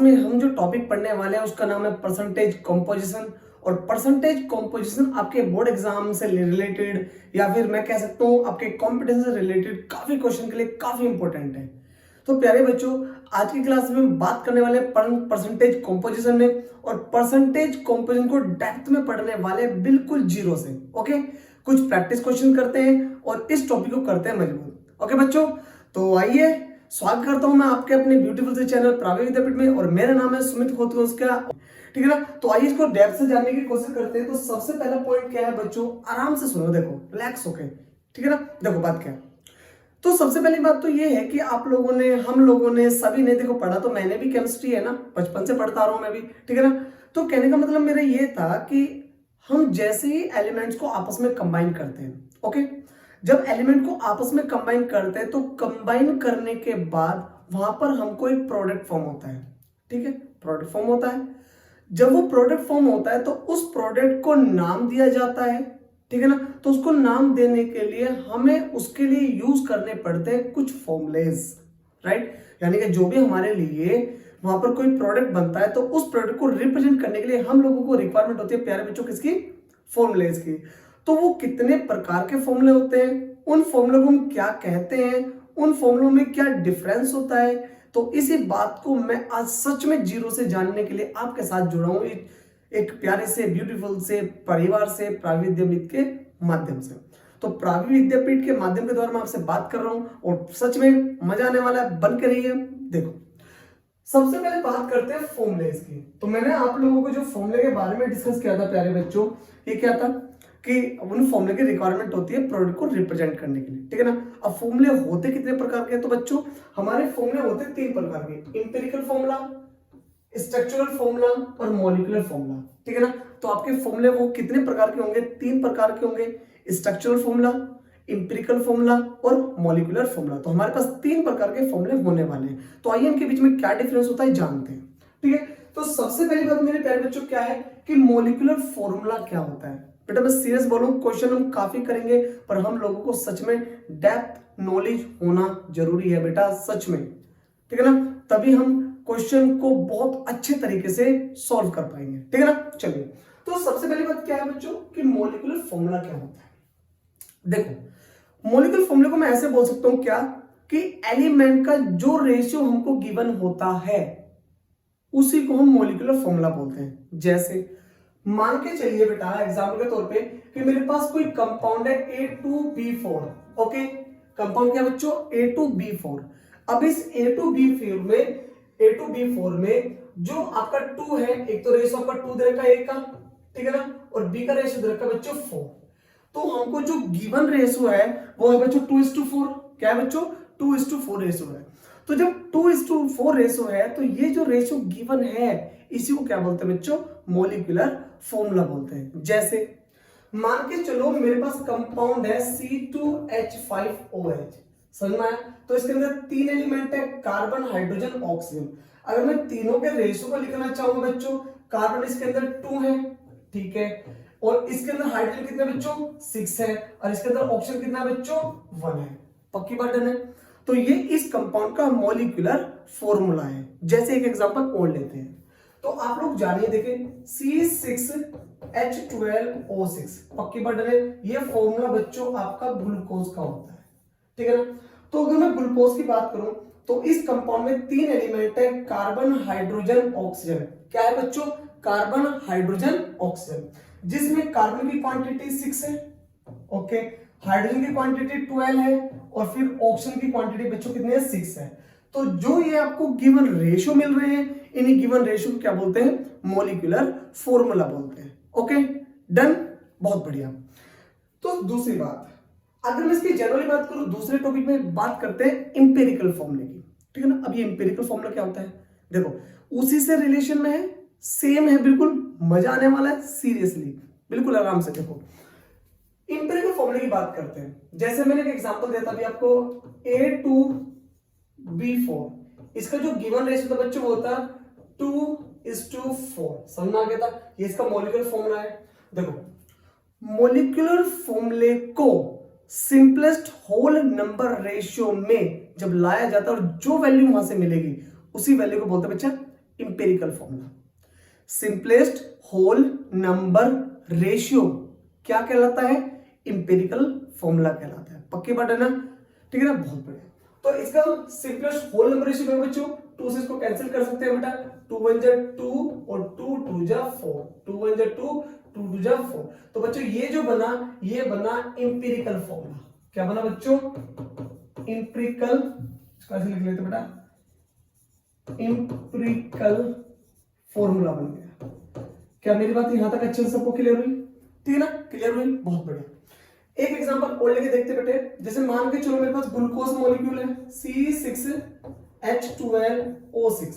में हम जो टॉपिक पढ़ने वाले हैं उसका नाम है परसेंटेज कंपोजिशन। और परसेंटेज कंपोजिशन आपके बोर्ड एग्जाम से रिलेटेड या फिर मैं कह सकता हूँ आपके कॉम्पिटेंस से रिलेटेड काफी क्वेश्चन के लिए काफी इंपॉर्टेंट है। तो प्यारे बच्चों, आज की क्लास में हम बात करने वाले हैं परसेंटेज कंपोजिशन में, और परसेंटेज कंपोजिशन को डेप्थ में पढ़ने वाले बिल्कुल जीरो से। ओके, कुछ प्रैक्टिस क्वेश्चन करते हैं और इस टॉपिक को करते हैं मजबूत। ओके बच्चों, तो आइए स्वागत करता हूं मैं आपके अपने ब्यूटीफुल से चैनल प्रावी विद्यापीठ में, और मेरा नाम है सुमित खोतकोसका। ठीक है ना, तो आइए इसको डेप्थ से जानने की कोशिश करते हैं। तो सबसे पहला पॉइंट क्या है बच्चों, आराम से सुनो, देखो रिलैक्स होके। ठीक है ना, देखो बात क्या है। तो सबसे पहली बात तो ये है कि आप लोगों ने, हम लोगों ने, सभी ने देखो पढ़ा, तो मैंने भी केमिस्ट्री है ना, बचपन से पढ़ता रहा हूं मैं भी। ठीक है ना, तो कहने का मतलब मेरा ये था कि हम जैसे ही एलिमेंट्स को आपस में कंबाइन करते हैं, ओके, जब एलिमेंट को आपस में कंबाइन करते हैं तो कंबाइन करने के बाद वहां पर हमको एक प्रोडक्ट फॉर्म होता है। ठीक है, प्रोडक्ट फॉर्म होता है। जब वो प्रोडक्ट फॉर्म होता है तो उस प्रोडक्ट को नाम दिया जाता है। ठीक है ना, तो उसको नाम देने के लिए हमें उसके लिए यूज करने पड़ते हैं कुछ फॉर्मूलेज, राइट। यानी कि जो भी हमारे लिए वहां पर कोई प्रोडक्ट बनता है तो उस प्रोडक्ट को रिप्रेजेंट करने के लिए हम लोगों को रिक्वायरमेंट होती है, प्यारे बच्चों, किसकी? फॉर्मूलेज की। तो वो कितने प्रकार के फॉर्मूले होते हैं, उन फॉर्मूलों को हम क्या कहते हैं, उन फॉर्मूलों में क्या डिफरेंस होता है, तो इसी बात को मैं आज सच में जीरो से जानने के लिए आपके साथ जुड़ा हूं, एक प्यारे से ब्यूटीफुल से परिवार से, प्रावी विद्यापीठ के माध्यम से। तो प्रावी विद्यापीठ के माध्यम के द्वारा मैं आपसे बात कर रहा हूं और सच में मजा आने वाला है, बन के रहिए। देखो, सबसे पहले बात करते हैं फॉर्मूलेज की। तो मैंने आप लोगों को जो फॉर्मूले के बारे में डिस्कस किया था प्यारे बच्चों, ये क्या था कि उन फॉर्मूले की रिक्वायरमेंट होती है प्रोडक्ट को रिप्रेजेंट करने के लिए। ठीक है ना, अब फॉर्मूले होते कितने प्रकार के? तो बच्चों, हमारे फॉर्मूले होते 3 प्रकार के, इंपेरिकल फॉर्मूला, स्ट्रक्चरल फॉर्मूला और मॉलिक्यूलर फॉर्मूला। ठीक है ना, तो आपके फॉर्मूले वो कितने प्रकार के होंगे? 3 प्रकार के होंगे, स्ट्रक्चरल फॉर्मूला, इंपेरिकल फॉर्मूला और मॉलिक्यूलर फॉर्मूला। तो हमारे पास 3 प्रकार के फॉर्मूले होने वाले हैं। तो आइए इनके बीच में क्या डिफरेंस होता है जानते हैं। ठीक है, तो सबसे पहली बात मेरे प्यारे बच्चों क्या है कि मॉलिक्यूलर फॉर्मूला क्या होता है। बेटा मैं सीरियस बोलूं, क्वेश्चन हम काफी करेंगे, पर हम लोगों को सच में डेप्थ नॉलेज होना जरूरी है बेटा, सच में। ठीक है ना, तभी हम क्वेश्चन को बहुत अच्छे तरीके से सॉल्व कर पाएंगे। ठीक है ना, चलिए। तो सबसे पहली बात क्या है बच्चों कि मॉलिक्यूलर फॉर्मूला क्या होता है। देखो, मॉलिक्यूलर फॉर्मूले को मैं ऐसे बोल सकता हूं क्या कि एलिमेंट का जो रेशियो हमको गिवन होता है उसी को हम मॉलिक्यूलर फॉर्मूला बोलते हैं। जैसे मान के चलिए बेटा एग्जांपल के तौर पे कि मेरे पास कोई कंपाउंड है A2B4। ओके, कंपाउंड क्या बच्चों? A2B4। अब इस A2B4 में जो आपका 2 है, एक तो रेशियो आपका 2 दे रखा है 1 का, ठीक है ना, और B का रेशियो दे रखा है बच्चों 4। तो हमको जो गिवन रेशियो है वो है बच्चों 2:4। क्या है बच्चों? 2:4 रेशियो है। तो जब 2:4 रेशियो है तो ये जो रेशियो गिवन है इसी को क्या बोलते हैं बच्चों? मॉलिक्यूलर फॉर्मूला बोलते हैं। जैसे मान के चलो मेरे पास कंपाउंड है C2H5OH, समझ में आया? तो इसके अंदर 3 एलिमेंट है, कार्बन, हाइड्रोजन, ऑक्सीजन। अगर मैं तीनों के रेशियो को लिखना चाहूंगा बच्चों, कार्बन इसके अंदर 2 है, ठीक है, और इसके अंदर हाइड्रोजन कितना बच्चों? 6 है, और इसके अंदर ऑक्सीजन कितना बच्चों? 1 है। पक्की बात है। तो ये इस कंपाउंड का मॉलिक्यूलर फॉर्मूला है। जैसे एक एग्जांपल और लेते हैं, तो आप लोग जानिए, देखें C6H12O6, पक्की बात है। ये फॉर्मूला बच्चों आपका ग्लूकोज का होता है। ठीक है ना, तो अगर मैं ग्लूकोज की बात करूं तो इस कंपाउंड में 3 एलिमेंट है, कार्बन, हाइड्रोजन, ऑक्सीजन। क्या है बच्चों? कार्बन, हाइड्रोजन, ऑक्सीजन, जिसमें कार्बन की क्वांटिटी 6 है, ओके, हाइड्रोजन की क्वांटिटी 12 है, और फिर ऑक्सीजन की क्वांटिटी बच्चों कितनी है? 6 है। तो जो ये आपको गिवन रेशियो मिल रहे हैं, इन्हीं गिवन रेशियो को क्या बोलते हैं? मॉलिक्यूलर फॉर्मूला बोलते हैं। ओके, डन, बहुत बढ़िया। तो दूसरी बात, अगर मैं इसकी जनरली बात करूं, दूसरे टॉपिक में बात करते हैं इंपेरिकल फॉर्मूले की। ठीक है ना, अब ये इंपेरिकल फॉर्मूला क्या होता है? देखो, उसी से रिलेशन में है, सेम है, बिल्कुल मजा आने वाला है, सीरियसली बिल्कुल आराम से। देखो, इंपेरिकल फॉर्मूले की बात करते हैं। जैसे मैंने एक एग्जांपल दिया था अभी आपको, A2B4, इसका जो गिवन रेशियो था बच्चों वो होता 2:4, समझ में आ गया था? ये इसका मॉलिक्यूलर फॉर्मूला है। देखो, मॉलिक्यूलर फॉर्मूले को सिंपलेस्ट होल नंबर रेशियो में जब लाया जाता है और जो वैल्यू वहां से मिलेगी उसी वैल्यू को बोलते हैं बच्चा empirical formula. Simplest whole number ratio क्या कहलाता है? इंपेरिकल फॉर्मूला कहलाता है। पक्की बात है ना? ठीक है ना? बहुत बढ़िया। तो इसका सिंपलेस्ट होल नंबर रेशियो क्या बच्चों? 2 से इसको कैंसिल कर सकते हैं बेटा। 2 1 जा 2 और 2 2 जा 4, 2 1 जा 2, 2 2 जा 4। तो बच्चों ये जो बना, ये बना इंपेरिकल फॉर्मूला। क्या बना बच्चों? इंपेरिकल, इसको ऐसे लिख लेते बेटा, इंपेरिकल फॉर्मूला बन गया। क्या मेरी बात यहां तक अच्छे से सबको क्लियर हुई? ठीक है ना? क्लियर हुई? बहुत बढ़िया। एक एग्जांपल और लेके देखते बेटे। जैसे मान के चलो मेरे पास ग्लूकोज मॉलिक्यूल है C6H12O6।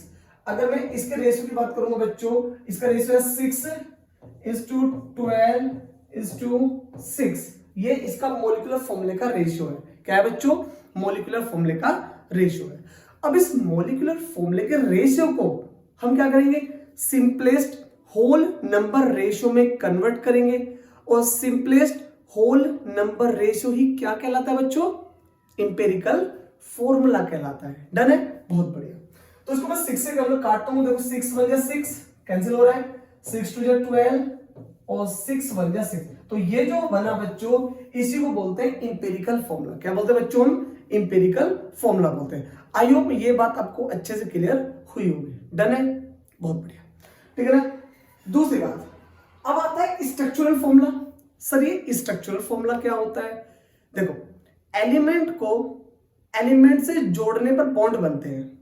अगर मैं इसके रेशियो की बात करूंगा बच्चों, इसका रेशियो है 6:12:6। ये इसका मॉलिक्यूलर फॉर्मूले का रेशियो है। क्या है बच्चों? मॉलिक्यूलर फॉर्मूले का रेशियो है। अब इस मॉलिक्यूलर फॉर्मूले के रेशियो को हम क्या करेंगे? सिंपलेस्ट होल नंबर रेशियो में कन्वर्ट करेंगे। और सिंपलेस्ट होल नंबर रेशियो ही क्या कहलाता है बच्चों? इंपेरिकल फॉर्मूला कहलाता है। डन है? बहुत बढ़िया। तो इसको मैं 6 से काटता हूं। देखो 6 1 जा 6 कैंसिल हो रहा है, 6 2 जा 12 और 6 1 जा 6। तो ये जो बना बच्चों, इसी को बोलते हैं इंपेरिकल फॉर्मूला। क्या बोलते हैं बच्चों? हम इंपेरिकल फॉर्मूला बोलते हैं। आई होप ये बात आपको अच्छे से क्लियर हुई होगी। डन है? बहुत बढ़िया। ठीक है ना? दूसरी बात, अब आता है स्ट्रक्चरल फॉर्मूला। सर ये स्ट्रक्चरल फॉर्मूला क्या होता है? देखो, एलिमेंट को एलिमेंट से जोड़ने पर बॉन्ड बनते हैं,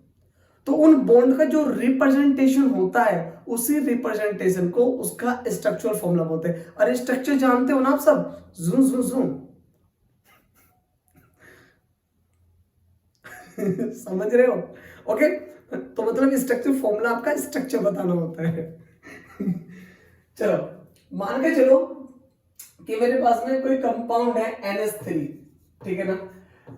तो उन बॉन्ड का जो रिप्रेजेंटेशन होता है, उसी रिप्रेजेंटेशन को उसका स्ट्रक्चरल फॉर्मूला बोलते हैं। अरे स्ट्रक्चर जानते हो ना आप सब? जूम जूम जूम समझ रहे हो? ओके, तो मतलब स्ट्रक्चर फॉर्मूला आपका स्ट्रक्चर बताना होता है। चलो मान के चलो कि मेरे पास में कोई कंपाउंड है NH3, ठीक है ना?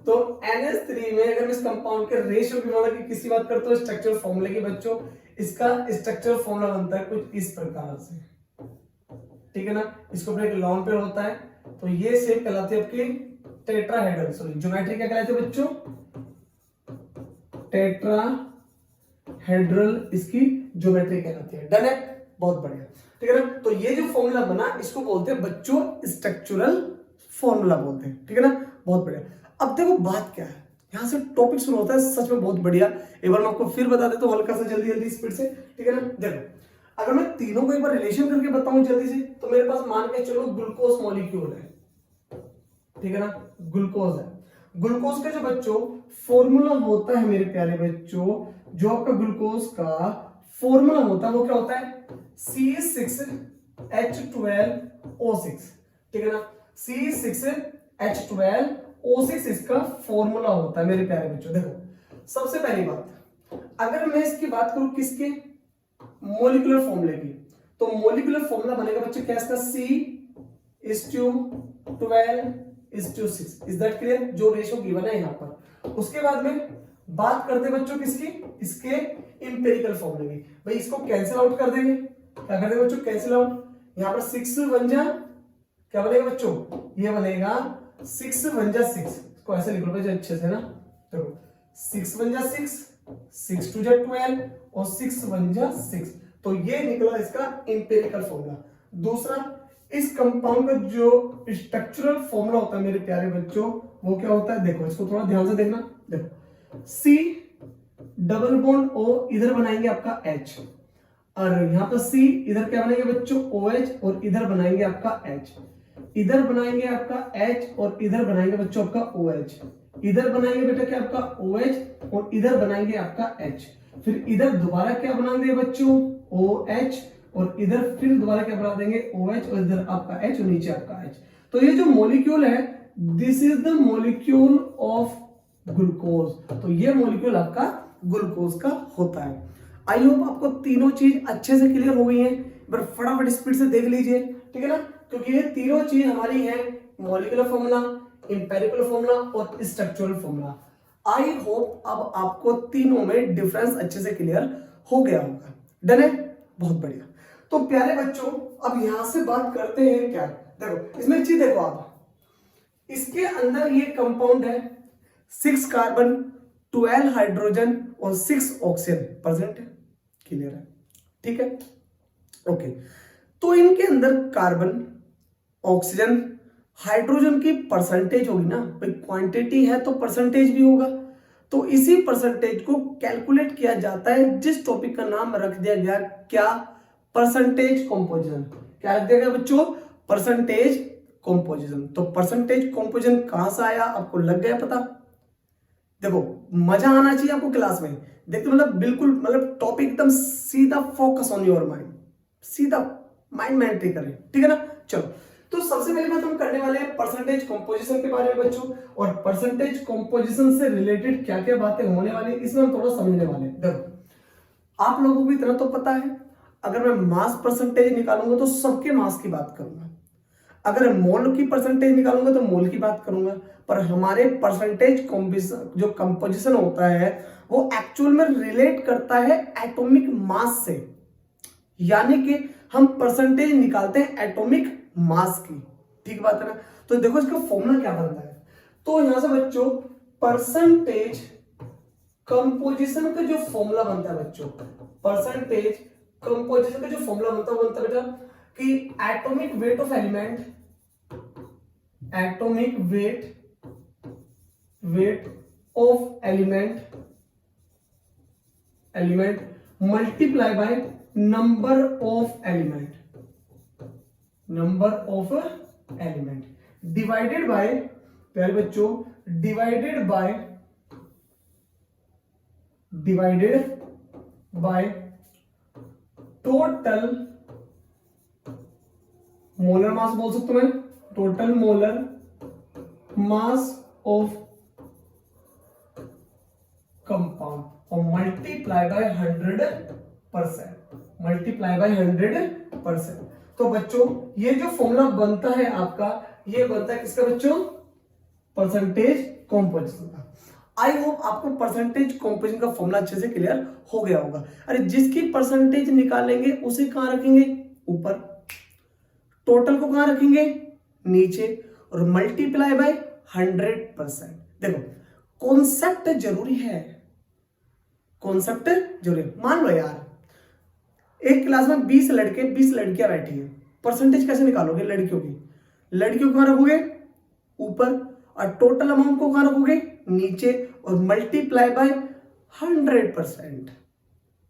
तो NH3 में अगर मैं इस कंपाउंड के रेशियो की मतलब कि किसी बात करते हो स्ट्रक्चरल फॉर्मूले की बच्चों, इसका स्ट्रक्चरल फॉर्मूला बनता है कुछ इस प्रकार से। ठीक है ना? इसके ऊपर एक लॉन्ग पेयर होता है, तो ये शेप कहलाती है आपकी टेट्राहेड्रल। सॉरी, ज्योमेट्री क्या कहलाती है बच्चों? टेट्राहेड्रल इसकी ज्योमेट्री कहलाती है। डन है? बहुत बढ़िया। ठीक है ना? तो ये जो फॉर्मूला बना, इसको बोलते हैं बच्चों स्ट्रक्चरल फॉर्मूला बोलते हैं। ठीक है ना? बहुत बढ़िया। अब देखो बात क्या है, यहां से टॉपिक शुरू होता है सच में बहुत बढ़िया। एक बार मैं आपको फिर बता देता हूं हल्का सा, जल्दी जल्दी स्पीड से। ठीक है ना? देखो, अगर मैं तीनों को एक बार रिलेशन करके बताऊं जल्दी से, तो मेरे पास मान के चलो ग्लूकोज मॉलिक्यूल है। ठीक है ना? ग्लूकोज है। ग्लूकोज का जो बच्चों फॉर्मूला होता है मेरे प्यारे बच्चों, जो आपका ग्लूकोज का फॉर्मूला होता है वो क्या होता है? C6H12O6। ठीक है ना? C6H12O6 इसका फॉर्मूला होता है मेरे प्यारे बच्चों। देखो, सबसे पहली बात, अगर मैं इसकी बात करूं किसके? मॉलिक्यूलर फॉर्मूले की, तो मॉलिक्यूलर फॉर्मूला बनेगा बच्चों क्या? इसका C:12:6। Is that clear? जो रेशियो गिवन है यहां पर। उसके बाद में बात करते हैं बच्चों किसकी? इसके इंपेरिकल फॉर्मूले की। भाई इसको कैंसिल आउट कर देंगे। क्या कर देंगे बच्चों? Cancel out. यहां पर 6 1 जा क्या बनेगा बच्चों? ये बनेगा 6 1 जा 6। इसको ऐसे लिख लो बच्चों अच्छे से ना। देखो 6 1 जा 6, 6 2 जा 12 और 6 1 जा 6। तो ये निकला इसका इंपेरिकल फॉर्मूला। दूसरा, इस कंपाउंड का जो स्ट्रक्चरल फॉर्मूला होता है मेरे प्यारे बच्चों, वो क्या होता है? देखो इसको थोड़ा ध्यान से देखना। देखो C डबल बॉन्ड O, इधर बनाएंगे आपका H, और यहां पर C, इधर क्या बनाएंगे बच्चों? OH, और इधर बनाएंगे आपका H। इधर बनाएंगे आपका H और इधर बनाएंगे बच्चों आपका OH। इधर बनाएंगे बेटा क्या? आपका OH, और इधर बनाएंगे आपका H। फिर इधर दोबारा क्या बना देंगे बच्चों? OH, और इधर फिर दोबारा क्या बना देंगे? OH, और इधर आपका H और नीचे आपका H। तो ये जो मॉलिक्यूल है, this is the molecule of glucose. तो ये मॉलिक्यूल आपका ग्लूकोज का होता है। आई होप आपको तीनों चीज अच्छे से क्लियर हो गई है। पर फटाफट स्पीड से देख लीजिए। ठीक है ना? क्योंकि ये तीनों चीज हमारी है, मॉलिक्यूलर फॉर्मूला, इंपेरिकल फॉर्मूला और स्ट्रक्चरल फॉर्मूला। आई होप अब आपको तीनों में डिफरेंस अच्छे से क्लियर हो गया होगा। डन है? बहुत बढ़िया। तो प्यारे बच्चों, अब यहां से बात करते हैं क्या? देखो इसमें एक चीज देखो आप, इसके अंदर ये कंपाउंड है 6 कार्बन 12 हाइड्रोजन और 6 ऑक्सीजन प्रेजेंट है। क्लियर है, ठीक है, ओके। तो इनके अंदर कार्बन, ऑक्सीजन, हाइड्रोजन की परसेंटेज होगी ना भाई, क्वांटिटी है तो परसेंटेज भी होगा। तो इसी परसेंटेज को कैलकुलेट किया जाता है, जिस टॉपिक का नाम रख दिया गया क्या, परसेंटेज कॉम्पोजिशन। क्या रख दिया गया बच्चों, परसेंटेज कॉम्पोजिशन। तो परसेंटेज कॉम्पोजिशन कहां से आया, आपको लग गया पता। देखो मजा आना चाहिए आपको क्लास में, देखते मतलब बिल्कुल मतलब टॉपिक एकदम सीधा, फोकस ऑन योर माइंड, सीधा माइंड में एंट्री करें, ठीक है ना। चलो, तो सबसे पहले बात हम करने वाले हैं परसेंटेज कॉम्पोजिशन के बारे में बच्चों, और परसेंटेज कॉम्पोजिशन से रिलेटेड क्या क्या बातें होने वाली इसमें हम थोड़ा समझने वाले हैं। देखो आप लोगों को इतना तो पता है, अगर मैं मास परसेंटेज निकालूंगा तो सबके मास की बात करूंगा, अगर मोल की परसेंटेज निकालूंगा तो मोल की बात करूंगा, पर हमारे परसेंटेज जो कंपोजिशन होता है वो एक्चुअल में रिलेट करता है एटॉमिक मास से, यानी कि हम परसेंटेज निकालते हैं एटॉमिक मास की, ठीक बात है ना। तो देखो इसका फॉर्मूला क्या बनता है, तो यहां से बच्चों परसेंटेज कंपोजिशन का जो फॉर्मूला बनता है बच्चों, परसेंटेज कंपोजिशन का जो फॉर्मूला बनता है वो बनता है बेटा कि atomic weight of element, atomic weight of element multiply by number of element divided by, प्यारे बच्चों, divided by total molar mass, बोल सकते मैं total molar mass of compound, और मल्टीप्लाई बाय 100%। तो बच्चों ये जो फॉर्मूला बनता है आपका, ये बनता है किसका बच्चों, परसेंटेज कॉम्पोजिशन का। आई होप आपको परसेंटेज कॉम्पोजिशन का फॉर्मूला अच्छे से क्लियर हो गया होगा। अरे जिसकी परसेंटेज निकालेंगे उसे कहां रखेंगे, ऊपर, टोटल को कहां रखेंगे, नीचे, और मल्टीप्लाई बाय 100%। देखो कॉन्सेप्ट जरूरी है, कॉन्सेप्ट जरूरी। मान लो यार एक क्लास में 20 लड़के 20 लड़कियां बैठी हैं, परसेंटेज कैसे निकालोगे लड़कियों की, लड़कियों को कहां रखोगे, ऊपर, और टोटल अमाउंट को कहां रखोगे, नीचे, और मल्टीप्लाई बाय 100%।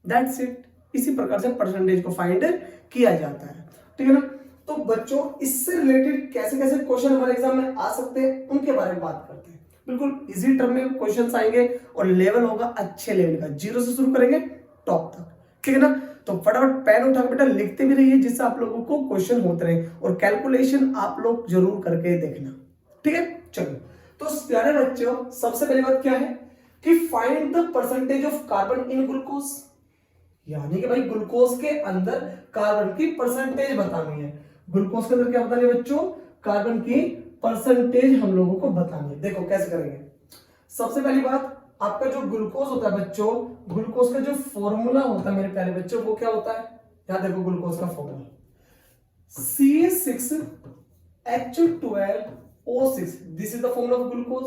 That's it. इसी प्रकार से परसेंटेज को फाइंड किया जाता है, ठीक है ना। तो बच्चों इससे रिलेटेड कैसे कैसे क्वेश्चन हमारे एग्जाम में आ सकते हैं उनके बारे में बात करते हैं। बिल्कुल इजी टर्म में क्वेश्चंस आएंगे और लेवल होगा अच्छे लेवल का, 0 से शुरू करेंगे टॉप तक, ठीक है ना। तो फटाफट पेन उठा बेटा लिखते भी रहिए, जिससे आप लोगों को क्वेश्चन होते रहे, और कैलकुलेशन आप लोग जरूर करके देखना, ठीक है। चलो, तो प्यारे बच्चों सबसे पहली बात क्या है कि find the percentage of carbon in glucose, यानी कि भाई ग्लूकोज के अंदर कार्बन की परसेंटेज बतानी है। ग्लूकोज के अंदर क्या बतानी है बच्चों, कार्बन की परसेंटेज हम लोगों को बतानी है। देखो कैसे करेंगे, सबसे पहली बात आपका जो ग्लूकोज होता है बच्चों, ग्लूकोज का जो फॉर्मूला होता है मेरे प्यारे बच्चों, वो क्या होता है, यहां देखो ग्लूकोज का formula CH6H12O6, this is the formula of glucose.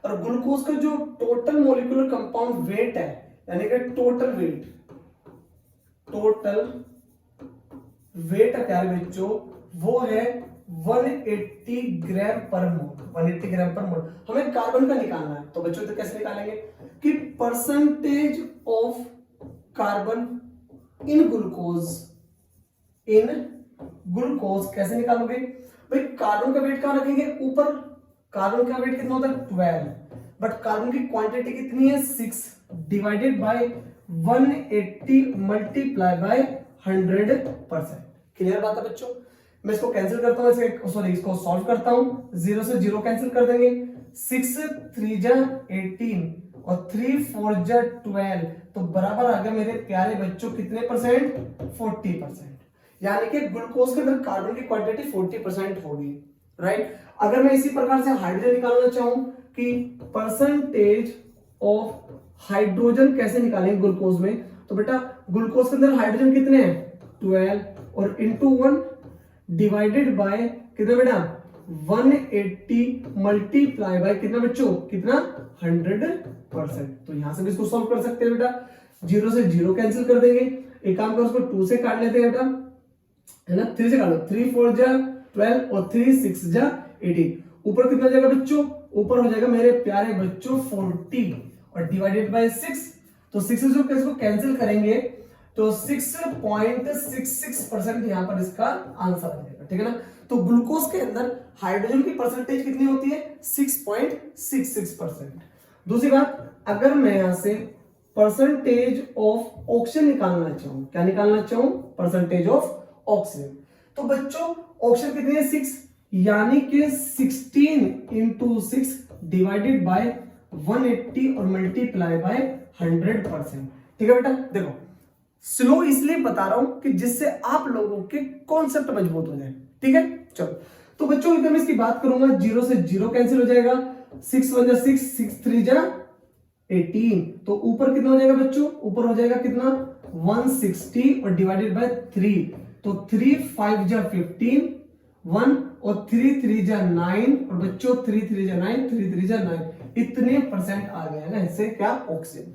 और ग्लूकोज का जो टोटल मॉलिक्यूलर कंपाउंड वेट है, यानी कि टोटल वेट है प्यारे बच्चों, वो है 180 ग्राम पर मोल, 180 ग्राम पर मोल। हमें कार्बन का निकालना है, तो बच्चों तो कैसे निकालेंगे कि percentage of carbon in glucose कैसे निकालोगे भाई, कार्बन का वेट कहां रखेंगे, ऊपर। कार्बन का वेट कितना होता है 12, बट कार्बन की क्वांटिटी कितनी है 6, divided by 180 multiply by 100%। Clear बात है बच्चों। मैं इसको कैंसिल करता हूं, इसको सॉल्व करता हूं, 0 से 0 कैंसिल कर देंगे, 6 3 जा 18 और 3 4 जा 12, तो बराबर आ गया मेरे प्यारे बच्चों कितने परसेंट, 40%। यानी कि ग्लूकोज के अंदर कार्बन की क्वांटिटी 40% होगी, राइट। अगर मैं इसी प्रकार से हाइड्रोजन निकालना चाहूं कि परसेंटेज ऑफ हाइड्रोजन कैसे निकालेंगे ग्लूकोज में, तो बेटा ग्लूकोज के अंदर हाइड्रोजन कितने हैं 12, और इंटू 1 डिवाइडेड बाय कितना बेटा 180 मल्टीप्लाई बाय कितना बच्चों, कितना 100%। तो यहां से भी इसको सॉल्व कर सकते हैं बेटा, 0 से 0 कैंसिल कर देंगे, एक काम करो, उसको 2 से काट लेते हैं बेटा, है ना, 3 से काट लो, 3 4 जा 12 और 3 6 जा 18। ऊपर कितना हो जाएगा बच्चों, ऊपर हो जाएगा मेरे प्यारे बच्चों 40 और डिवाइडेड बाय 6, तो 6 से जो इसको कैंसिल करेंगे तो 6.66% यहाँ पर इसका आंसर आ जाएगा, ठीक है ना। तो ग्लूकोज के अंदर हाइड्रोजन की परसेंटेज कितनी होती है, 6.66%। दूसरी बात, अगर मैं यहां से परसेंटेज ऑफ ऑक्सीजन निकालना चाहूं, क्या निकालना चाहूं, परसेंटेज ऑफ ऑक्सीजन, तो बच्चों ऑक्सीजन कितनी है, 6, यानी कि 16 इंटू 6 डिवाइडेड बाय 180 और मल्टीप्लाई बाय 100%। ठीक है बेटा, देखो स्लो इसलिए बता रहा हूं कि जिससे आप लोगों के कॉन्सेप्ट मजबूत हो जाए, ठीक है। चलो, तो बच्चों अगर मैं इसकी बात करूंगा, 0 से 0 कैंसिल हो जाएगा, 6 1 जा 6, 6 3 जा 18, तो ऊपर कितना हो जाएगा बच्चों, ऊपर हो जाएगा कितना 160 और डिवाइडेड बाय 3, तो 3 5 जा 15, 1 और 3 3 जा 9 और बच्चों 3 3 जा 9, 3 3 जा 9, इतने परसेंट आ गया है ना, इससे क्या ऑक्सीजन।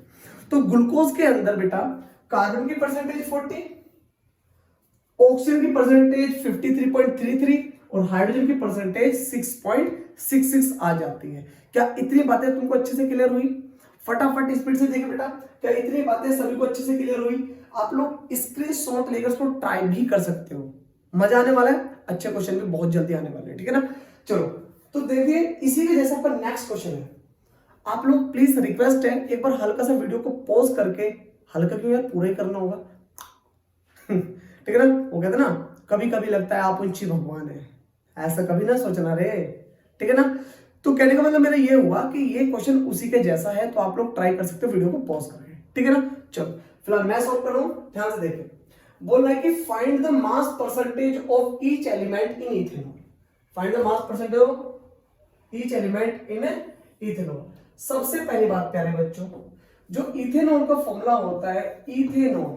तो ग्लूकोज के अंदर बेटा कार्बन की परसेंटेज 40, ऑक्सीजन की परसेंटेज 53.33 और हाइड्रोजन की परसेंटेज 6.66 आ जाती है। क्या इतनी बातें तुमको अच्छे से क्लियर हुई? फटाफट स्पीड से देखिए बेटा, क्या इतनी बातें सभी को अच्छे से क्लियर हुई? आप लोग स्क्रीनशॉट लेकर उसको ट्राई भी कर सकते हो, मजा आने वाला है, अच्छे क्वेश्चन भी बहुत जल्दी आने वाले हैं, ठीक है ना। चलो तो देखिए, इसी के जैसा पर नेक्स्ट क्वेश्चन है। आप लोग प्लीज रिक्वेस्ट है, एक बार हल्का सा वीडियो को पॉज करके, हल्का क्यों यार, पूरा ही करना होगा ठीक है ना। वो कहते ना, कभी कभी लगता है आप उंची भगवान है, ऐसा कभी ना सोचना रे, ठीक है ना। तो कहने का मतलब मेरा ये हुआ कि ये क्वेश्चन उसी के जैसा है, तो आप लोग ट्राई कर सकते हो वीडियो को पॉज करके, ठीक है ना। चलो फिलहाल मैं सॉल्व कर रहा हूं, ध्यान से देखिए। बोल रहा है कि find the mass percentage of each element in ethanol, find the mass percentage of each element in ethanol. सबसे पहली बात प्यारे बच्चों, जो इथेनॉल का फॉर्मूला होता है, इथेनॉल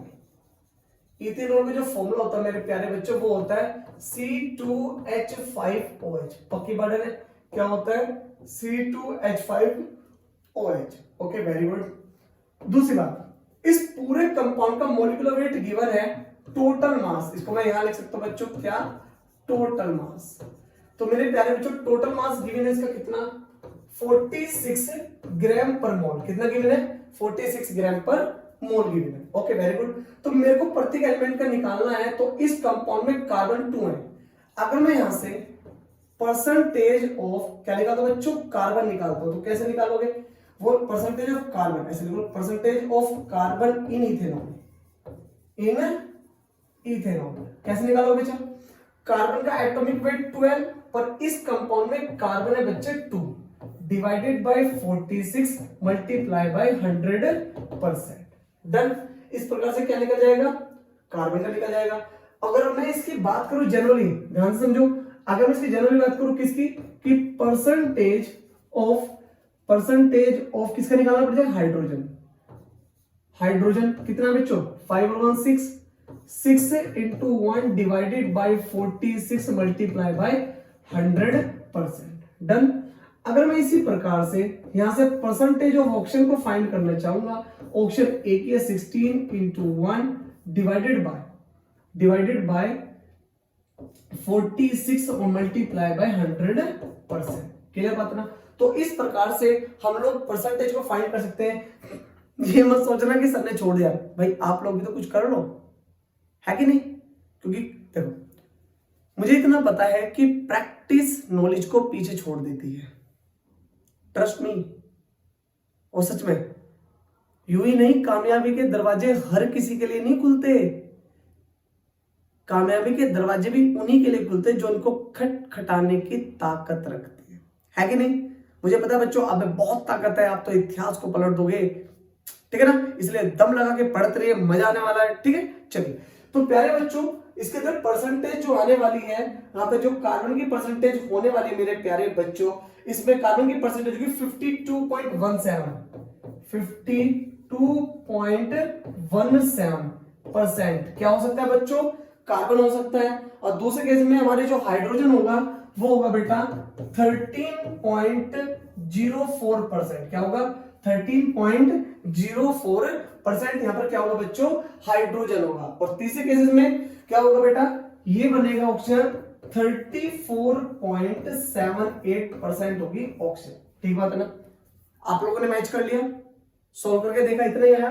का जो फॉर्मूला होता है मेरे प्यारे बच्चों, वो होता है C2H5OH। पक्की बात है, क्या होता है, C2H5OH। Okay, very good. दूसरी बात, इस पूरे कंपाउंड का मॉलिक्यूलर वेट गिवन है, टोटल मास, इसको मैं यहां लिख सकता हूं बच्चों, क्या, टोटल मास। तो मेरे प्यारे बच्चों टोटल मास गिवन है इसका कितना, 46 ग्राम पर मोल। कितना गिवन है, 46 ग्राम पर मोल गिवन है। Okay, very good. तो मेरे को प्रत्येक एलिमेंट का निकालना है, तो इस कंपाउंड में कार्बन 2 है। अगर मैं यहां से परसेंटेज ऑफ क्या निकालता हूं बच्चों, कार्बन निकालता हूं, तो कैसे निकालोगे, वो परसेंटेज ऑफ कार्बन ऐसे लिखो, percentage of carbon in ethanol, कैसे निकालोगे बच्चा, कार्बन का एटॉमिक वेट 12, पर इस कंपाउंड में कार्बन है बच्चे 2, divided by 46 multiply by 100%। Done. इस प्रकार से क्या निकल जाएगा, कार्बन का निकल जाएगा। अगर मैं इसकी बात करूं जनरली, ध्यान से समझो, अगर मैं इसकी जनरली बात करूं किसकी, कि परसेंटेज ऑफ किसका निकालना पड़ेगा, हाइड्रोजन। हाइड्रोजन कितना बच्चों, 5 और 1 6, 6 into 1 divided by 46 multiply by 100%। Done. अगर मैं इसी प्रकार से यहां से परसेंटेज ऑफ ऑक्सीजन को फाइंड करना चाहूंगा, ऑक्सीजन एक ही है, 16 इंटू 1 डिवाइडेड बाय 46 और मल्टीप्लाई बाय 100%। क्लियर बात ना। तो इस प्रकार से हम लोग परसेंटेज को फाइंड कर सकते हैं। ये मत सोचना कि सर ने छोड़ दिया, भाई आप लोग भी तो कुछ कर लो, है कि नहीं। क्योंकि देखो, मुझे इतना पता है कि प्रैक्टिस नॉलेज को पीछे छोड़ देती है, ट्रस्ट मी। और सच में यूं ही नहीं, कामयाबी के दरवाजे हर किसी के लिए नहीं खुलते, कामयाबी के दरवाजे भी उन्हीं के लिए खुलते जो उनको खटखटाने की ताकत रखते हैं, है कि नहीं। मुझे पता है बच्चों, आप में बहुत ताकत है, आप तो इतिहास को पलट दोगे, ठीक है ना। इसलिए दम लगा के पढ़ते रहिए, मजा आने वाला है, ठीक है। चलिए, तो प्यारे बच्चों, इसके अंदर परसेंटेज जो आने वाली है, यहाँ पे जो कार्बन की परसेंटेज होने वाली है मेरे प्यारे बच्चों, इसमें कार्बन की परसेंटेज होगी 52.17%। क्या हो सकता है बच्चों, कार्बन हो सकता है। और दूसरे केस में हमारे जो हाइड्रोजन होगा वो होगा बेटा 13.04%। क्या होगा, 13.04%। परसेंट यहाँ पर क्या होगा बच्चों, हाइड्रोजन होगा। और तीसरे केसेस में क्या होगा बेटा, ये बनेगा ऑक्सीजन 34.78% होगी ऑक्सीजन। ठीक बात है ना, आप लोगों ने मैच कर लिया, सॉल्व करके देखा, इतना ही आया,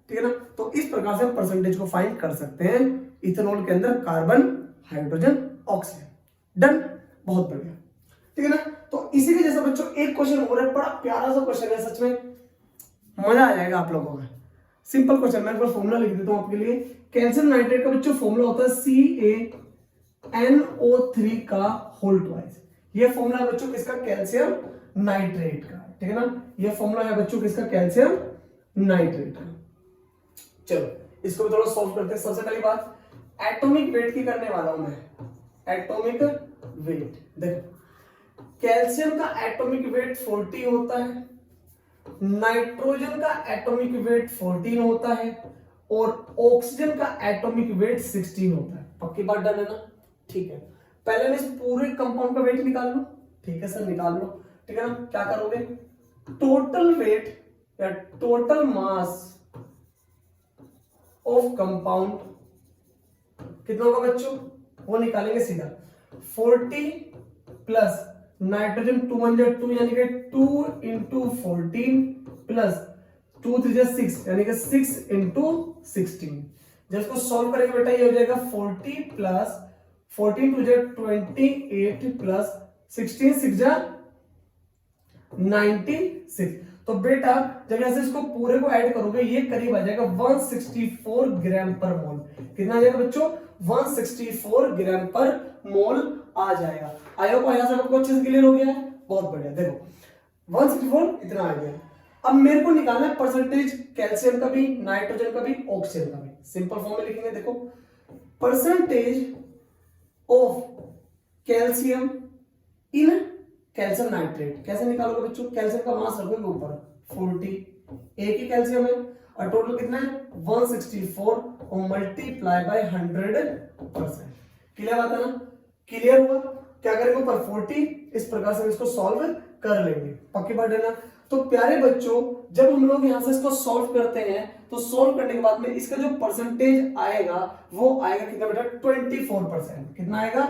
ठीक है ना। तो इस प्रकार से हम परसेंटेज को फाइंड कर सकते हैं इथेनॉल के अंदर कार्बन, हाइड्रोजन, ऑक्सीजन। डन, बहुत बढ़िया, ठीक है ना। तो इसी के जैसा बच्चों एक क्वेश्चन हो रहा है, बड़ा प्यारा सा क्वेश्चन है, सच में मजा आ जाएगा आप लोगों का। सिंपल क्वेश्चन, मैं एक बार फॉर्मूला लिख देता हूं आपके लिए। कैल्शियम नाइट्रेट का बच्चों फॉर्मूला होता है CaNO3 का होल ट्वाइस। ये फॉर्मूला है बच्चों किसका, कैल्शियम नाइट्रेट का, ठीक है ना। ये फॉर्मूला है बच्चों किसका, कैल्शियम नाइट्रेट का। चलो इसको भी थोड़ा सॉल्व करते हैं। सबसे पहली बात एटॉमिक वेट की करने वाला हूं मैं, एटॉमिक वेट। देखो कैल्शियम का एटॉमिक वेट 40 होता है, नाइट्रोजन का एटॉमिक वेट 14 होता है, और ऑक्सीजन का एटॉमिक वेट 16 होता है। पक्की बात, डन है ना, ठीक है। पहले मैं इस पूरे कंपाउंड का वेट निकाल लो, ठीक है सर निकाल लो, ठीक है ना। क्या करोगे, टोटल वेट या टोटल मास ऑफ कंपाउंड कितना होगा बच्चों, वो निकालेंगे सीधा। 40 प्लस नाइट्रोजन 2 1 2 यानी कि 2 इंटू 14 प्लस 2 3 6 यानी कि 6 इंटू 16। जब इसको सॉल्व करेंगे बेटा ये हो जाएगा 40 प्लस 14 2 28 प्लस 16 6 96। तो बेटा जब ऐसे इसको पूरे को ऐड करोगे ये करीब आ जाएगा 164 ग्राम पर मोल। कितना आ जाएगा बच्चों, 164 ग्राम पर मोल आ जाएगा। आई होप यहां से आपको अच्छे से क्लियर हो गया है, बहुत बढ़िया। देखो 164 इतना आ गया। अब मेरे को निकालना है परसेंटेज कैल्शियम का भी, नाइट्रोजन का भी, ऑक्सीजन का भी। सिंपल फॉर्म में लिखेंगे, देखो percentage of calcium in calcium nitrate. कैसे निकालोगे बच्चों, कैल्शियम का मास रखोगे ऊपर 40, एक ही कैल्शियम है और टोटल कितना है 164 और मल्टीप्लाई बाय 100%। क्लियर बात है ना, क्लियर हुआ। क्या करेंगे ऊपर 40, इस प्रकार से इसको सॉल्व कर लेंगे। पक्की बात है ना। तो प्यारे बच्चों जब हम लोग यहां से इसको सॉल्व करते हैं तो सॉल्व करने के बाद में इसका जो परसेंटेज आएगा वो आएगा कितना बेटा, 24%। कितना आएगा,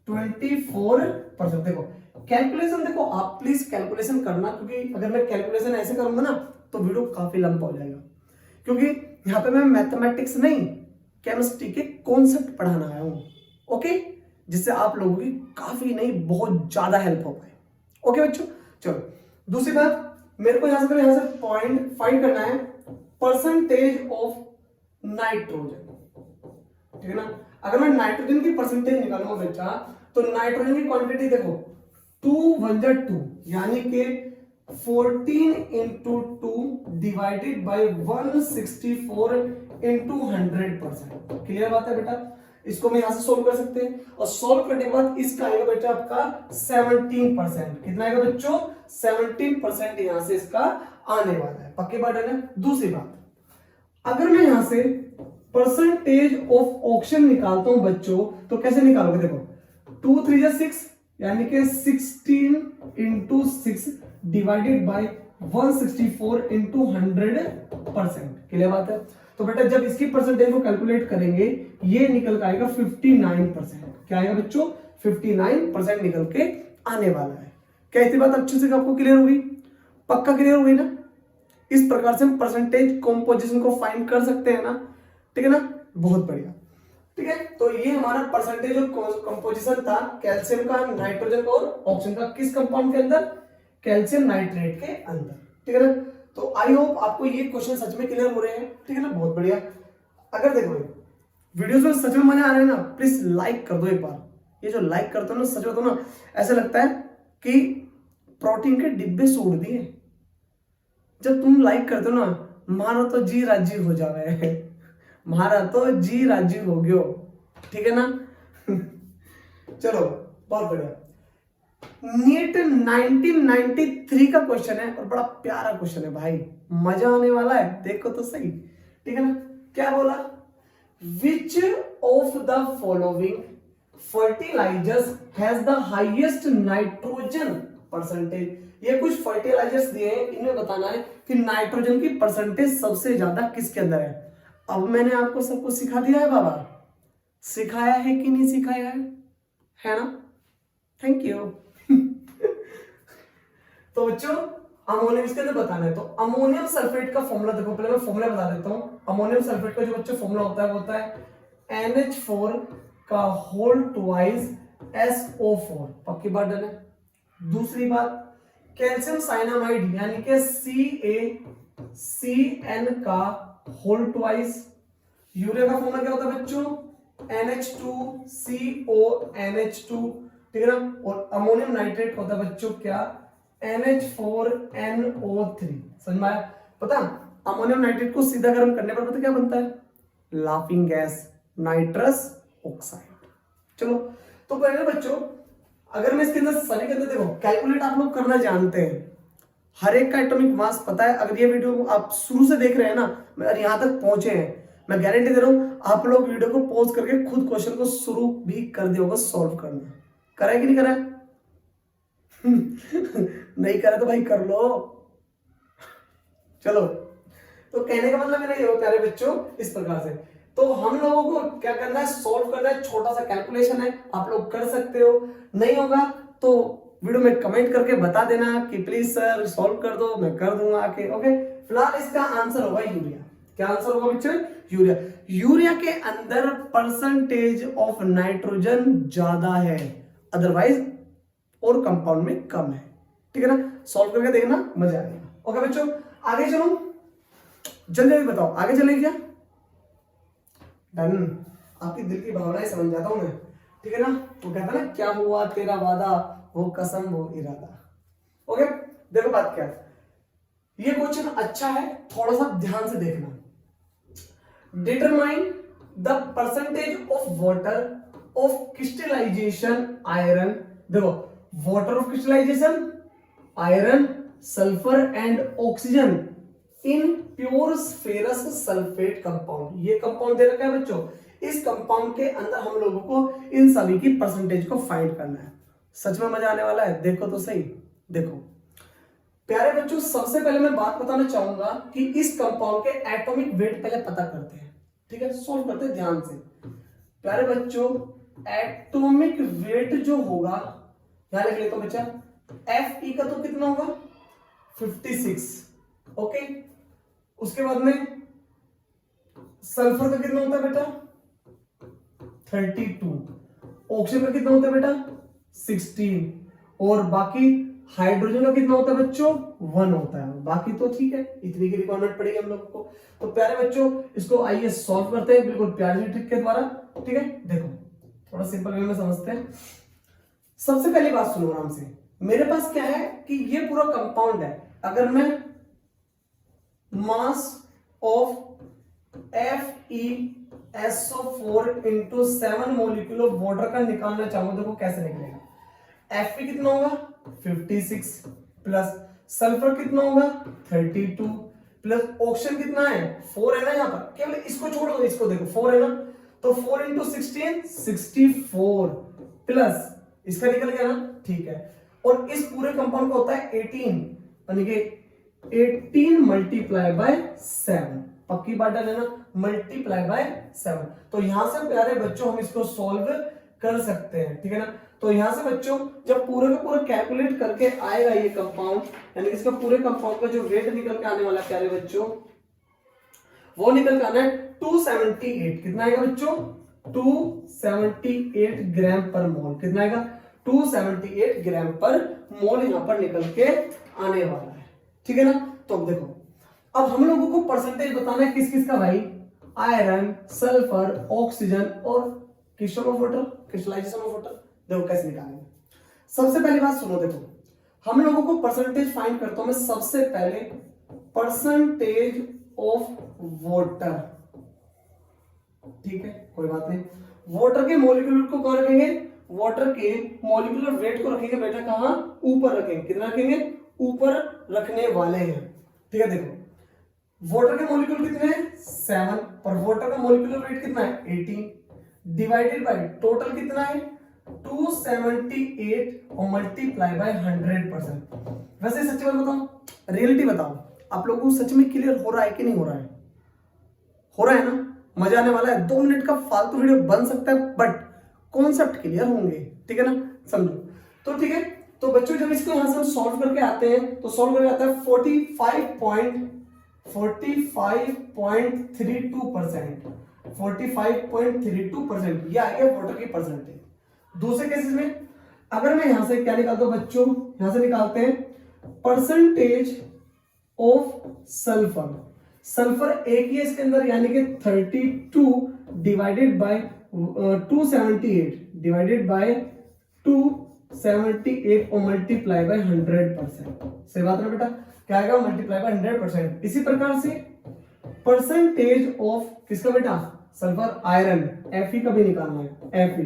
24%। देखो कैलकुलेशन, देखो आप प्लीज कैलकुलेशन करना, क्योंकि अगर मैं कैलकुलेशन ऐसे करूंगा ना तो वीडियो काफी लंबा हो जाएगा, क्योंकि यहाँ पे मैं मैथमेटिक्स नहीं केमिस्ट्री के कॉन्सेप्ट पढ़ाना आया हूं। ओके, जिससे आप लोगों की काफी नहीं बहुत ज्यादा हेल्प हो पाए। ओके बच्चों, चलो दूसरी बात, मेरे को यहां से पॉइंट फाइंड करना है परसेंटेज ऑफ नाइट्रोजन, ठीक है ना। अगर मैं नाइट्रोजन की परसेंटेज निकालूंगा बेटा तो नाइट्रोजन की क्वांटिटी देखो 2 1 2 यानी कि 14 into 2 divided by 164 into 100%। Clear बात है बेटा, इसको मैं यहां से सोल्व कर सकते हैं और सोल्व करने के बाद इसका आएगा बेटा आपका 17%। कितना आएगा बच्चों, 17% यहां से इसका आने वाला है। पक्की बात है ना। दूसरी बात, अगर मैं यहां से परसेंटेज ऑफ ऑक्सीजन निकालता हूं बच्चों तो कैसे निकालोगे, देखो 2 3 6 यानी कि 16 into 6 divided by 164 into 100%। Clear बात है। तो बेटा जब इसकी परसेंटेज को कैलकुलेट करेंगे ये निकल के आएगा 59%। क्या आएगा बच्चों, 59% निकल के आने वाला है। क्या इतनी बात अच्छे से आपको क्लियर होगी, पक्का क्लियर हो गई ना। इस प्रकार से हम परसेंटेज कॉम्पोजिशन को फाइंड कर सकते हैं ना, ठीक है ना, बहुत बढ़िया। ठीक है, तो ये हमारा परसेंटेज ऑफ कंपोजिशन था कैल्शियम का, नाइट्रोजन का और ऑक्सीजन का। किस कंपाउंड के अंदर, कैल्शियम नाइट्रेट के अंदर, ठीक है ना। तो आई होप आपको ये क्वेश्चन सच में क्लियर हो रहे हैं, ठीक है ना, बहुत बढ़िया। अगर देखो वीडियोस में सच में मजा आ रहा है ना, प्लीज लाइक कर दो एक बार। ये जो लाइक करते हो ना, सच में तो ना ऐसा लगता है कि प्रोटीन के डिब्बे सूट दिए। जब तुम लाइक करते हो ना, मानो तो जी राजी हो जावे, मारा तो जी राजी हो गयो, ठीक है ना। चलो बहुत बढ़िया। नीट 1993 का क्वेश्चन है और बड़ा प्यारा क्वेश्चन है भाई, मजा आने वाला है, देखो तो सही, ठीक है ना। क्या बोला, which of the following fertilizers has the highest nitrogen percentage. ये कुछ फर्टिलाइजर्स दिए हैं, इनमें बताना है कि नाइट्रोजन की परसेंटेज सबसे ज्यादा किसके अंदर है। अब मैंने आपको सब कुछ सिखा दिया है बाबा, सिखाया है कि नहीं सिखाया है ना? Thank you. तो बच्चों अमोनियम इसके अंदर बताना है, तो अमोनियम सल्फेट का फॉर्मूला देखो, पहले मैं फॉर्मूला बता देता हूं। अमोनियम सल्फेट का जो बच्चों फॉर्मूला होता है वो होता है NH4 का होल ट्वाइस SO4। पक्की बात डन है। दूसरी बात, कैल्शियम साइनामाइड यानी कि CaCN का होल ट्वाइस। यूरिया का फॉर्मूला क्या होता है बच्चों? NH2CONH2, ठीक है ना। और अमोनियम नाइट्रेट होता है बच्चों क्या? NH4NO3। समझ में आया? पता अमोनियम नाइट्रेट को सीधा गर्म करने पर पता क्या बनता है? Laughing gas, nitrous oxide. चलो तो पहले बच्चों अगर मैं इसके अंदर सारे के अंदर देखो कैलकुलेट आप लोग करना जानते हैं, हर एक का एटॉमिक मास पता है। अगर ये वीडियो आप शुरू से देख रहे हैं ना, अगर यहां तक पहुंचे हैं, मैं गारंटी दे रहा हूं आप लोग वीडियो को पॉज करके खुद क्वेश्चन को शुरू भी कर दिया होगा सॉल्व करना। करा है कि नहीं करा है? नहीं करा तो भाई कर लो। चलो तो कहने का मतलब मेरा ये हो प्यारे बच्चों इस प्रकार से, तो हम लोगों को क्या करना है? सॉल्व करना है। छोटा सा कैलकुलेशन है, आप लोग कर सकते हो। नहीं होगा तो वीडियो में कमेंट करके बता देना कि प्लीज सर सॉल्व कर दो, मैं कर दूंगा आके। ओके, फिलहाल इसका आंसर होगा यूरिया। क्या आंसर होगा बच्चे? यूरिया। यूरिया के अंदर परसेंटेज ऑफ नाइट्रोजन ज्यादा है, अदरवाइज और कंपाउंड में कम है। ठीक है ना? सॉल्व करके देखना, मजा आएगा। ओके बच्चों आगे चलो, जल्दी बताओ आगे चले क्या? डन। आपकी दिल की भावनाएं समझ जाता हूं मैं, ठीक है ना। तो कहता ना क्या हुआ तेरा वादा, वो कसम वो इरादा। ओके देखो बात क्या है, ये क्वेश्चन अच्छा है, थोड़ा सा ध्यान से देखना। Determine the percentage of water of crystallization iron. देखो water of crystallization iron, sulphur and oxygen in pure ferrous sulphate compound. ये कंपाउंड दे रखा है बच्चों, इस कंपाउंड के अंदर हम लोगों को इन सभी की परसेंटेज को फाइंड करना है। सच में मजा आने वाला है, देखो तो सही। देखो प्यारे बच्चों सबसे पहले मैं बात बताना चाहूंगा कि इस कंपाउंड के एटॉमिक वेट पहले पता करते हैं, ठीक है। सॉल्व करते हैं ध्यान से। प्यारे बच्चों एटॉमिक वेट जो होगा, यहां लिख लेता हूं बच्चा, Fe का तो कितना होगा? 56। ओके, उसके बाद में सल्फर का कितना होता है बेटा? 32। ऑक्सीजन का कितना होता है बेटा? 16। और बाकी हाइड्रोजन का कितना होता है बच्चों? 1 होता है। बाकी तो ठीक है, इतनी की रिक्वायरमेंट पड़ेगी हम लोग को। तो प्यारे बच्चों इसको आइए सॉल्व करते हैं बिल्कुल प्यारी ट्रिक के द्वारा, ठीक है। देखो थोड़ा सिंपल वे में समझते हैं। सबसे पहली बात सुनो आराम से, मेरे पास क्या है कि ये पूरा कंपाउंड है। अगर मैं mass of FeSO4 into 7 molecule of water का निकालना चाहूं, देखो कैसे निकलेगा। Fe कितना होगा? 56 प्लस सल्फर कितना होगा? 32 प्लस ऑक्सीजन कितना है? 4 है ना यहाँ पर, केवल इसको छोड़ दो, इसको देखो 4 है ना, तो 4 इंटू 16 64 प्लस इसका निकल गया ना, ठीक है। और इस पूरे कंपाउंड का होता है 18, यानी कि 18 मल्टीप्लाई बाय 7। पक्की बात है ना, मल्टीप्लाई बाय 7। तो यहां से प्यारे बच्चों हम इसको सॉल्व कर सकते हैं, ठीक है ना। तो यहां से बच्चों जब पूरे का पूरा कैलकुलेट करके आएगा ये कंपाउंड, यानी इसका पूरे कंपाउंड का जो वेट निकल के आने वाला है प्यारे बच्चों, वो निकल के आना है 278। कितना आएगा बच्चों? 278 ग्राम पर मोल। कितना आएगा? 278 ग्राम पर मोल यहां पर निकल के आने वाला है, ठीक है ना। तो देखो अब हम लोगों को परसेंटेज बताना है किस किस का भाई? आयरन, सल्फर, ऑक्सीजन और crystal of water, crystallisation of water. देखो कैसे निकालेंगे। सबसे पहली बात सुनो, देखो हम लोगों को परसेंटेज फाइंड करता हूं मैं सबसे पहले परसेंटेज ऑफ वाटर, ठीक है कोई बात नहीं। वाटर के मॉलिक्यूल को कहां रखेंगे? वाटर के मॉलिक्यूलर वेट को रखेंगे बेटा कहां? ऊपर रखेंगे। कितना रखेंगे? ऊपर रखने वाले हैं, ठीक है। देखो वाटर के मॉलिक्यूल कितने हैं? 7, पर वाटर का मॉलिक्यूलर वेट कितना है? 18 डिवाइडेड बाय टोटल कितना है? 278 और मल्टीप्लाई बाय 100%। वैसे सच्ची बात बताओ, रियलिटी बताओ, आप लोगों को सच में क्लियर हो रहा है कि नहीं हो रहा है? हो रहा है ना? मजा आने वाला है। 2 मिनट का फालतू वीडियो बन सकता है बट कॉन्सेप्ट क्लियर होंगे, ठीक है ना? समझो तो ठीक है। तो बच्चों जब इसको यहां से हम सॉल्व करके आते हैं तो सॉल्व करके आता है 45.32%। 45.32% ये आ गया वाटर की परसेंटेज। दूसरे केसेस में अगर मैं यहां से क्या निकालता हूं बच्चों, यहां से निकालते हैं परसेंटेज ऑफ सल्फर। सल्फर एक ही है इसके अंदर, यानी कि 32 डिवाइडेड बाय 278 डिवाइडेड बाय 278 और मल्टीप्लाई बाय 100%। सही बात है बेटा, क्या आएगा? Multiply by 100%। इसी प्रकार से परसेंटेज ऑफ किसका बेटा? सल्फर आयरन, Fe का भी निकालना है। Fe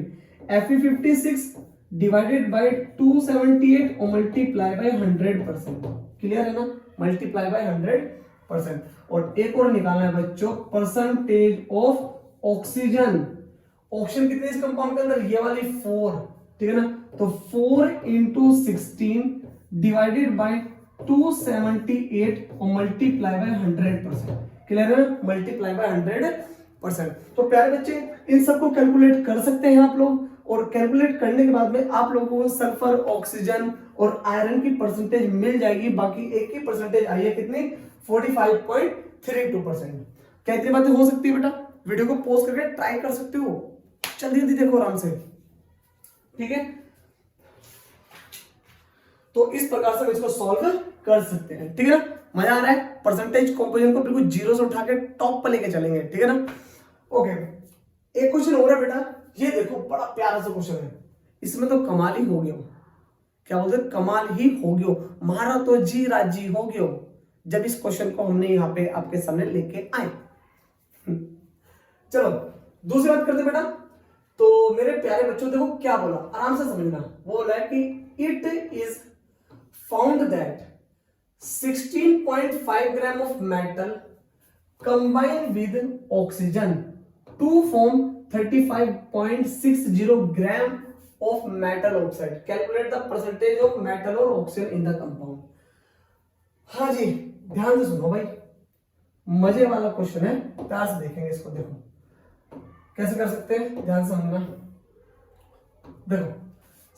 56 डिवाइडेड बाय 278 और मल्टीप्लाई बाय 100%। क्लियर है ना? Multiply by 100%। और एक और निकालना है बच्चों, परसेंटेज ऑफ ऑक्सीजन। ऑक्सीजन कितने इस कंपाउंड के अंदर? ये वाली 4, ठीक है ना? तो 4 × 16 डिवाइडेड बाय 278 और मल्टीप्लाई बाय 100%। क्लियर है ना? Multiply by 100%। तो प्यारे बच्चे इन सबको कैलकुलेट कर सकते हैं आप लोग, और कैलकुलेट करने के बाद में आप लोगों को सल्फर, ऑक्सीजन और आयरन की परसेंटेज मिल जाएगी। बाकी एक ही परसेंटेज आई है, कितनी? 45.32%। क्या इतनी बातें हो सकती है बेटा? वीडियो को पॉज करके ट्राई कर सकते हो, जल्दी जल्दी देखो आराम से, ठीक है? तो इस प्रकार से हम इसको सॉल्व कर सकते हैं, ठीक है ना? मजा आ रहा है? परसेंटेज कंपोजिशन को बिल्कुल जीरो से उठा के टॉप पर लेके चलेंगे, ठीक है ना? ओके, एक क्वेश्चन हो रहा है बेटा, ये देखो बड़ा प्यारा सा क्वेश्चन है। इसमें तो कमाल ही हो गया। क्या बोलते? कमाल ही हो गया, मारा तो जी राजी हो गया जब इस क्वेश्चन को हमने यहाँ पे आपके सामने लेके आए। चलो दूसरी बात करते बेटा। तो मेरे प्यारे बच्चों देखो क्या बोला, आराम से समझना। वो बोला है कि it is found that 16.5 gram of metal combine with oxygen to form 35.60 gram of metal oxide. Calculate the percentage of metal और ऑक्सीजन इन द कंपाउंड। हाँ जी, ध्यान से सुनो भाई, मजे वाला क्वेश्चन है, प्यार से देखेंगे इसको। देखो कैसे कर सकते हैं, ध्यान से समझना। देखो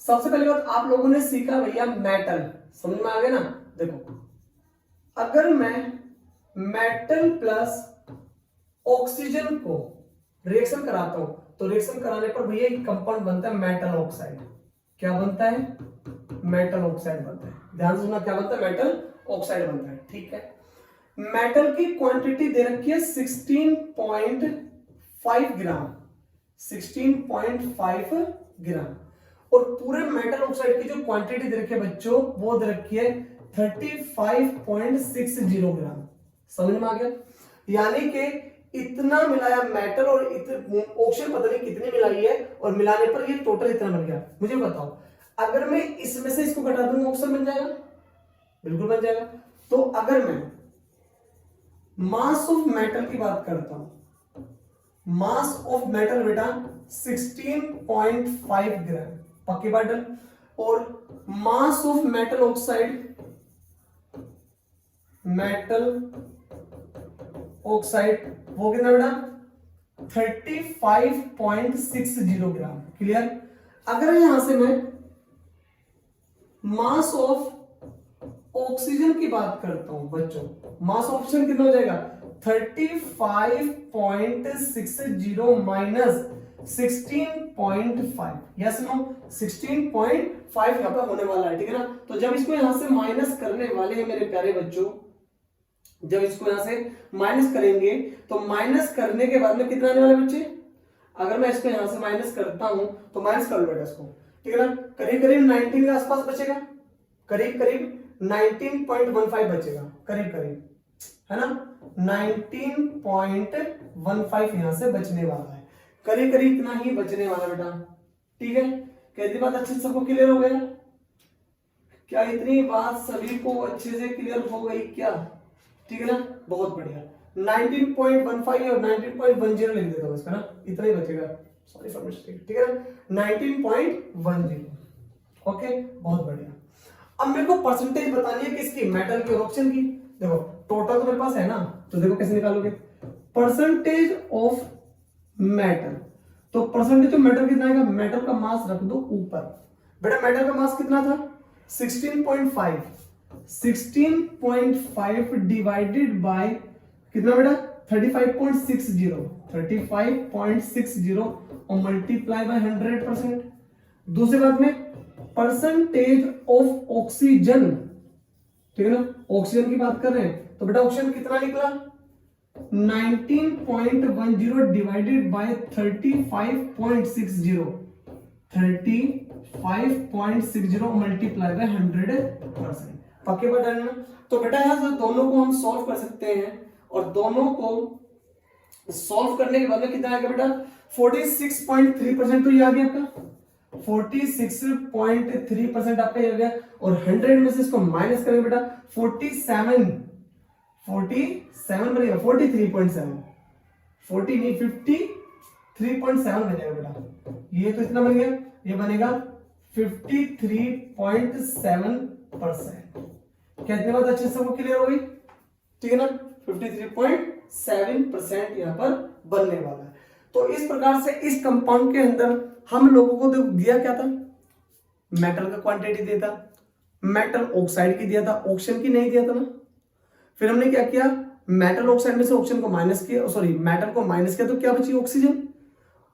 सबसे पहली बात आप लोगों ने सीखा भैया मेटल, समझ में आ गया ना? देखो अगर मैं मेटल प्लस ऑक्सीजन को रिएक्शन कराता हूं तो रिएक्शन कराने पर भैया एक कंपाउंड बनता है मेटल ऑक्साइड। क्या बनता है? मेटल ऑक्साइड बनता है। ध्यान से सुनना, क्या बनता है? मेटल ऑक्साइड बनता है, ठीक है? मेटल की क्वांटिटी दे रखी है 16.5 ग्राम, 16.5 ग्राम। और पूरे मेटल ऑक्साइड की जो क्वांटिटी दे रखी है बच्चों, वो दे रखी है 35.60 ग्राम। समझ में आ गया? यानी कि इतना मिलाया मेटल और ऑक्सीजन पता नहीं कितनी मिलाई है, और मिलाने पर ये टोटल इतना बन गया। मुझे बताओ अगर मैं इसमें से इसको घटा दूंगा ऑक्सीजन बन जाएगा? बिल्कुल बन जाएगा। तो अगर मैं मास ऑफ मेटल की बात करता हूं, मास ऑफ मेटल बेटा 16.5 ग्राम, पक्की बात डन। और mass of metal oxide, metal oxide वो कितना बेटा? 35.60 ग्राम। क्लियर? अगर यहां से मैं मास ऑफ ऑक्सीजन की बात करता हूं बच्चों, मास ऑक्सीजन कितना हो जाएगा? 35.60 माइनस 16.5। Yes no? 16.5 यहां पर होने वाला है, ठीक है ना? तो जब इसको यहां से माइनस करने वाले हैं मेरे प्यारे बच्चों, जब इसको यहां से माइनस करेंगे तो माइनस करने के बाद में कितना आने वाला है बच्चे? अगर मैं इसको यहां से माइनस करता हूं तो माइनस कर लो बेटा इसको, ठीक है ना? करीब करीब 19 के आसपास बचेगा, करीब करीब 19.15 बचेगा, करीब करीब, है ना? 19.15 यहां से बचने वाला है, करीब करीब इतना ही बचने वाला बेटा, ठीक है? कैसी बात अच्छे से सबको क्लियर हो गया? क्या इतनी बात सभी को अच्छे से क्लियर हो गई क्या? ठीक है ना? बहुत बढ़िया। 19.15 और 19.10 लिख देता हूं इसका ना, इतना ही बचेगा, सॉरी फॉर मिस्टेक, ठीक है ना, 19.10। ओके, बहुत बढ़िया। अब मेरे को परसेंटेज बतानी है किसकी, मेटल की और ऑक्सीजन की। देखो टोटल तो मेरे पास है ना, तो देखो कैसे निकालोगे, परसेंटेज ऑफ मेटल, तो परसेंटेज ऑफ मेटल कितना आएगा, मेटल का मास रख दो ऊपर। बेटा मेटल का मास कितना था 16.5, 16.5 डिवाइडेड बाय कितना बेटा 35.60, 35.60 और मल्टीप्लाई बाय 100%। दूसरी बात में परसेंटेज ऑफ ऑक्सीजन, ठीक है ना, ऑक्सीजन की बात कर रहे हैं, तो बेटा ऑक्सीजन कितना निकला 19.10 डिवाइडेड बाय 35.60, 35.60 मल्टीप्लाई बाय 100%। पक्के बात है ना। तो बेटा यहां से दोनों को हम सॉल्व कर सकते हैं, और दोनों को सॉल्व करने के बाद में कितना आएगा बेटा 46.3%, तो ये आ गया आपका 46.3% आपका ये आ गया। और 100 में से इसको माइनस करेंगे बेटा 47 बनेगा 43.7, 40 नहीं 53.7 बनेगा बेटा। ये तो इतना बन गया, ये बनेगा 53.7%। कितने बात अच्छे से वो क्लियर हो गई, ठीक है ना, 53.7% यहां पर बनने वाला है। तो इस प्रकार से इस कंपाउंड के अंदर हम लोगों को दिया क्या था, मेटल का क्वांटिटी दिया था, मेटल ऑक्साइड की दिया था, ऑक्सीजन की नहीं दिया था ना। फिर हमने क्या किया, मेटल ऑक्साइड में से ऑक्सीजन को माइनस किया, सॉरी मेटल को माइनस किया, तो क्या बची ऑक्सीजन।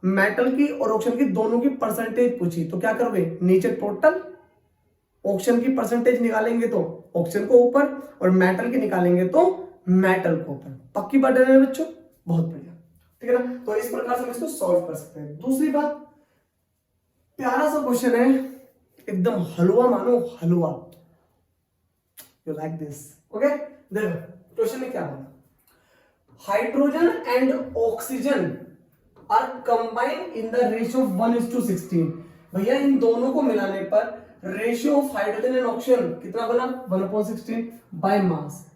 मेटल की और ऑक्सीजन की दोनों की परसेंटेज पूछी, तो क्या करोगे नीचे टोटल ऑक्सीजन की परसेंटेज निकालेंगे तो ऑक्सीजन को ऊपर, और मेटल की निकालेंगे तो मेटल को ऊपर। पक्की बात है बच्चों, बहुत बढ़िया, ठीक है ना। तो इस प्रकार से हम इसको सॉल्व कर सकते हैं। दूसरी बात, प्यारा सा क्वेश्चन है, एकदम हलवा मानो हलवा, यू लाइक दिस, ओके। देखो क्वेश्चन में क्या बोला, hydrogen and oxygen are combined in the ratio 1:16। भैया इन दोनों को मिलाने पर ratio of hydrogen and oxygen कितना बना 1/16 by mass.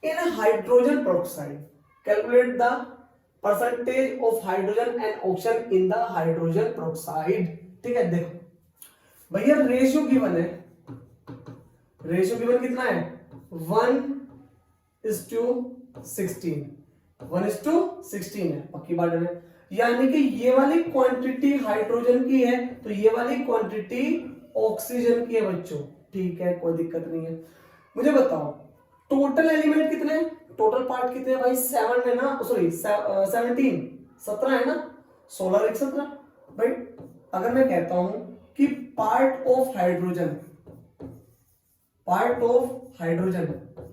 In hydrogen peroxide calculate the percentage of hydrogen and oxygen in the hydrogen peroxide. ठीक है, देखो भैया रेशियो गिवन है, रेशियो गिवन कितना है 1:16, 1:16 है, पक्की बात है। यानी कि ये वाली क्वांटिटी हाइड्रोजन की है तो ये वाली क्वांटिटी ऑक्सीजन की है बच्चों। ठीक है, कोई दिक्कत नहीं है। मुझे बताओ टोटल एलिमेंट कितने हैं, टोटल पार्ट कितने हैं भाई 7 है ना, सॉरी 17 है ना, 16 एक 17। भाई अगर मैं कहता हूं कि पार्ट ऑफ हाइड्रोजन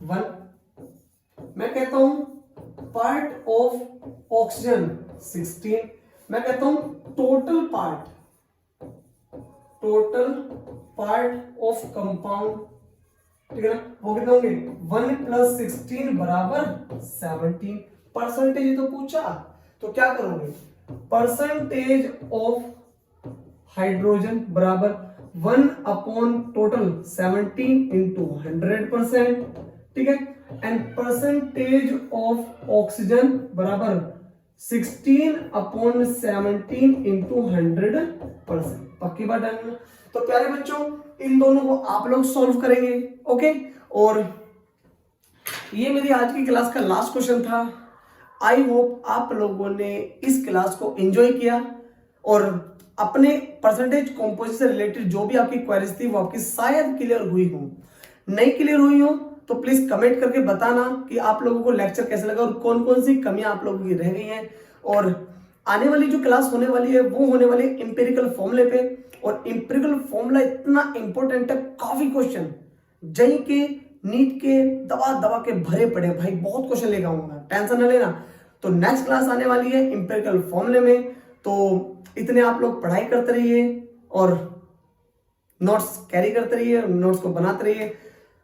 1, मैं कहता हूं पार्ट ऑफ ऑक्सीजन 16, मैं कहता हूं टोटल पार्ट ऑफ कंपाउंड, ठीक है ना, वो कितने होंगे 1 + 16 = 17। परसेंटेज तो पूछा, तो क्या करोगे परसेंटेज ऑफ हाइड्रोजन बराबर 1/टोटल 17 × 100%, ठीक है, एंड परसेंटेज ऑफ ऑक्सीजन बराबर 16/17 × 100%। पक्की बात है ना। तो प्यारे बच्चों इन दोनों को आप लोग सॉल्व करेंगे, ओके। और ये मेरी आज की क्लास का लास्ट क्वेश्चन था। आई होप आप लोगों ने इस क्लास को एंजॉय किया और अपने परसेंटेज कंपोजिशन से रिलेटेड जो भी आपकी क्वेरीज थी वो आपकी शायद क्लियर हुई हो। नहीं क्लियर हुई हो तो प्लीज कमेंट करके बताना कि आप लोगों को लेक्चर कैसा लगा और कौन कौन सी कमियां आप लोगों की रह गई हैं। और आने वाली जो क्लास होने वाली है वो होने वाली है इंपेरिकल फॉर्मूले पे, और इंपेरिकल फॉर्मूला इतना इंपॉर्टेंट है, काफी क्वेश्चन जेईई के नीट के दबा के भरे पड़े भाई, बहुत क्वेश्चन लेकर आऊंगा, टेंशन न लेना। तो नेक्स्ट क्लास आने वाली है इंपेरिकल फॉर्मूले में, तो इतने आप लोग पढ़ाई करते रहिए और नोट्स कैरी करते रहिए, नोट्स को बनाते रहिए,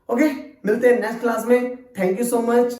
ओके। मिलते हैं नेक्स्ट क्लास में, थैंक यू सो मच।